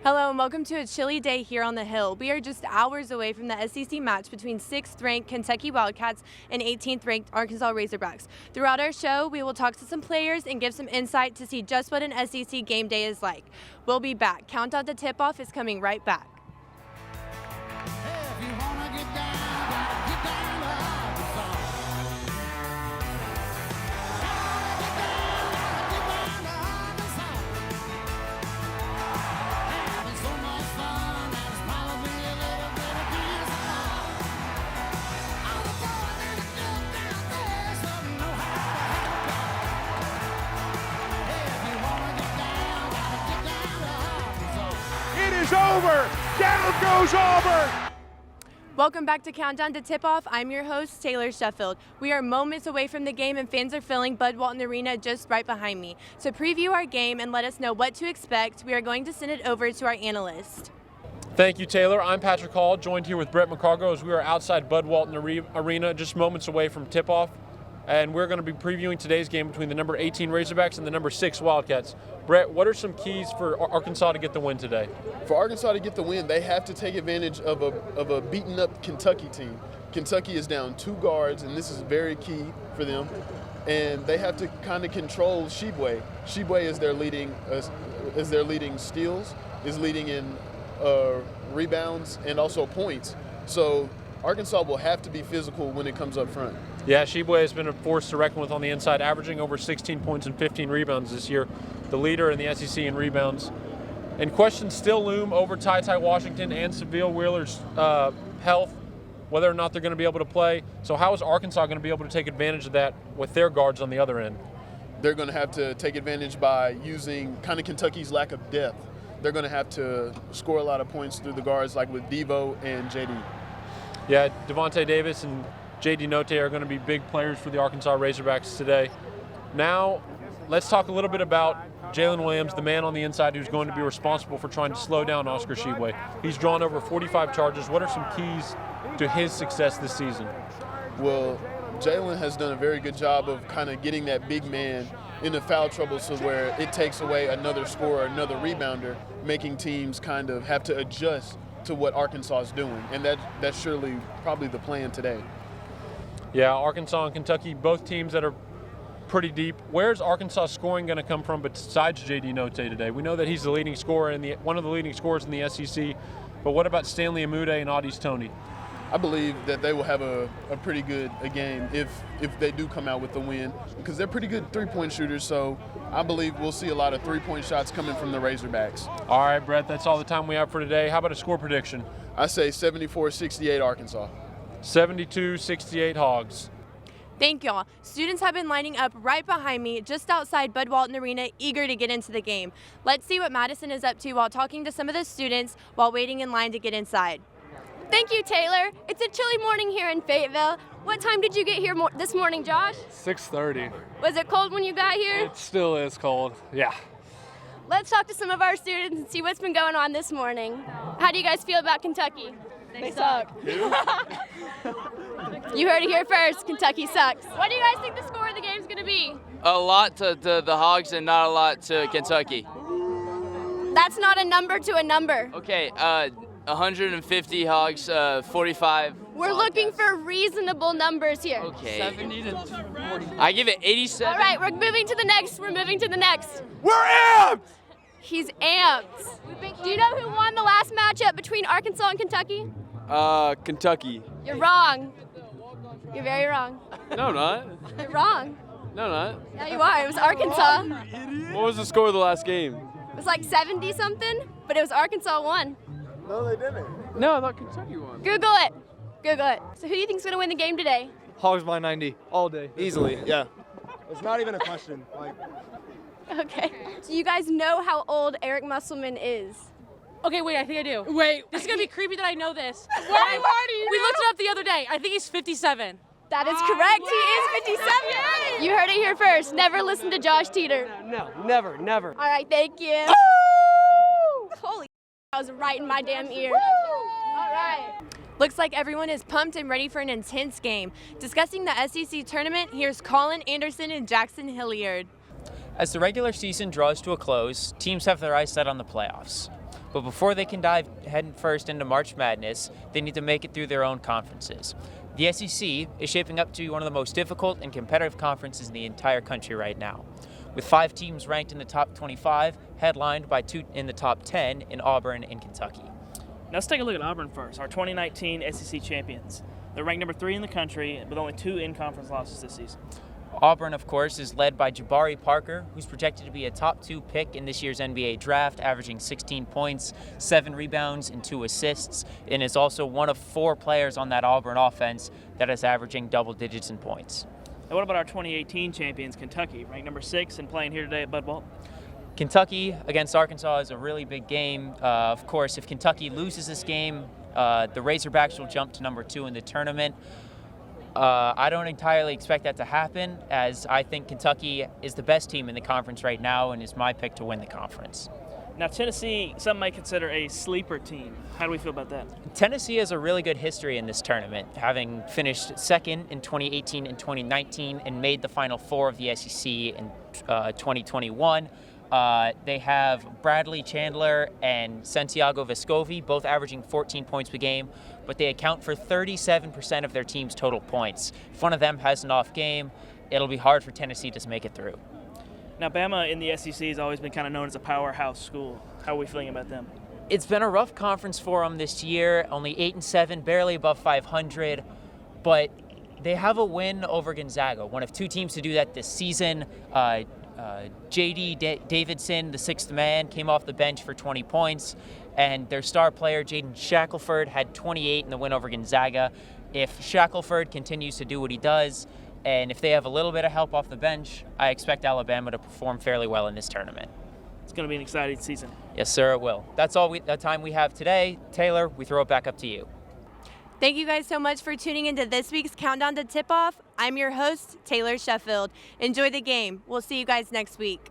Hello and welcome to a chilly day here on the Hill. We are just hours away from the SEC match between 6th-ranked Kentucky Wildcats and 18th-ranked Arkansas Razorbacks. Throughout our show, we will talk to some players and give some insight to see just what an SEC game day is like. We'll be back. Countdown to tip-off is coming right back. Over! Down goes Auburn! Welcome back to Countdown to Tip-Off. I'm your host, Taylor Sheffield. We are moments away from the game and fans are filling Bud Walton Arena just right behind me. To preview our game and let us know what to expect, we are going to send it over to our analyst. Thank you, Taylor. I'm Patrick Hall, joined here with Brett McCargo as we are outside Bud Walton Arena, just moments away from tip-off. And we're going to be previewing today's game between the number 18 Razorbacks and the number 6 Wildcats. Brett, what are some keys for Arkansas to get the win today? For Arkansas to get the win, they have to take advantage of a beaten-up Kentucky team. Kentucky is down 2 guards, and this is very key for them. And they have to kind of control Shibwe. Shibwe is their leading steals, is leading in rebounds and also points. So Arkansas will have to be physical when it comes up front. Yeah, Shibwe has been a force to reckon with on the inside, averaging over 16 points and 15 rebounds this year, the leader in the SEC in rebounds. And questions still loom over Ty Washington and Seville Wheeler's health, whether or not they're going to be able to play. So how is Arkansas going to be able to take advantage of that with their guards on the other end? They're going to have to take advantage by using kind of Kentucky's lack of depth. They're going to have to score a lot of points through the guards like with Devo and JD. Yeah, Devontae Davis and JD Note are going to be big players for the Arkansas Razorbacks today. Now, let's talk a little bit about Jalen Williams, the man on the inside who's going to be responsible for trying to slow down Oscar Shibwe. He's drawn over 45 charges. What are some keys to his success this season? Well, Jalen has done a very good job of kind of getting that big man into foul trouble so where it takes away another scorer, another rebounder, making teams kind of have to adjust to what Arkansas is doing. And that's surely probably the plan today. Yeah, Arkansas and Kentucky, both teams that are pretty deep. Where's Arkansas scoring going to come from besides JD Note today? We know that he's the leading scorer one of the leading scorers in the SEC, but what about Stanley Amude and Audis Toney? I believe that they will have a pretty good game if they do come out with the win, because they're pretty good three-point shooters, so I believe we'll see a lot of three-point shots coming from the Razorbacks. All right, Brett, that's all the time we have for today. How about a score prediction? I say 74-68 Arkansas. 72-68 Hogs. Thank y'all. Students have been lining up right behind me just outside Bud Walton Arena, eager to get into the game. Let's see what Madison is up to while talking to some of the students while waiting in line to get inside. Thank you, Taylor. It's a chilly morning here in Fayetteville. What time did you get here this morning, Josh? 6:30. Was it cold when you got here? It still is cold, yeah. Let's talk to some of our students and see what's been going on this morning. How do you guys feel about Kentucky? They suck. You heard it here first. Kentucky sucks. What do you guys think the score of the game is going to be? A lot to the Hogs and not a lot to Kentucky. That's not a number to a number. Okay, 150 Hogs, 45. We're looking for reasonable numbers here. Okay. 70 to 40. I give it 87. All right, we're moving to the next. We're amped! He's amped. Do you know who won the last matchup between Arkansas and Kentucky? Kentucky. You're wrong. You're very wrong. No, I'm not. You're wrong. No, I'm not. Yeah, you are. It was Arkansas. What was the score of the last game? It was like 70-something, but it was Arkansas won. No, they didn't. No, I thought Kentucky won. Google it. So who do you think's going to win the game today? Hogs by 90 all day. Easily, yeah. It's not even a question. Okay. Do you guys know how old Eric Musselman is? Okay, wait, I think I do. Wait, this is going to be creepy that I know this. We looked it up the other day. I think he's 57. That is correct. He is 57. You heard it here first. Never listen to Josh Teeter. No, never. All right, thank you. Holy, I was right in my damn ear. All right. Looks like everyone is pumped and ready for an intense game. Discussing the SEC tournament, here's Colin Anderson and Jackson Hilliard. As the regular season draws to a close, teams have their eyes set on the playoffs. But before they can dive head first into March Madness, they need to make it through their own conferences. The SEC is shaping up to be one of the most difficult and competitive conferences in the entire country right now, with 5 teams ranked in the top 25, headlined by 2 in the top 10 in Auburn and Kentucky. Now let's take a look at Auburn first, our 2019 SEC champions. They're ranked number 3 in the country, with only 2 in-conference losses this season. Auburn, of course, is led by Jabari Parker, who's projected to be a top 2 pick in this year's NBA draft, averaging 16 points, 7 rebounds, and 2 assists, and is also one of 4 players on that Auburn offense that is averaging double digits in points. Now what about our 2018 champions, Kentucky, ranked number 6 and playing here today at Bud Walton? Kentucky against Arkansas is a really big game. Of course, if Kentucky loses this game, the Razorbacks will jump to number 2 in the tournament. I don't entirely expect that to happen, as I think Kentucky is the best team in the conference right now and is my pick to win the conference. Now Tennessee, some might consider a sleeper team. How do we feel about that? Tennessee has a really good history in this tournament, having finished second in 2018 and 2019 and made the Final Four of the SEC in 2021. They have Bradley Chandler and Santiago Vescovi, both averaging 14 points per game, but they account for 37% of their team's total points. If one of them has an off game, it'll be hard for Tennessee to make it through. Now Bama in the SEC has always been kind of known as a powerhouse school. How are we feeling about them? It's been a rough conference for them this year, only 8-7, barely above 500, but they have a win over Gonzaga, one of 2 teams to do that this season. J.D. Davidson, the 6th man, came off the bench for 20 points, and their star player, Jaden Shackelford, had 28 in the win over Gonzaga. If Shackelford continues to do what he does, and if they have a little bit of help off the bench, I expect Alabama to perform fairly well in this tournament. It's going to be an exciting season. Yes, sir, it will. That's all the time we have today. Taylor, we throw it back up to you. Thank you guys so much for tuning into this week's Countdown to Tip-Off. I'm your host, Taylor Sheffield. Enjoy the game. We'll see you guys next week.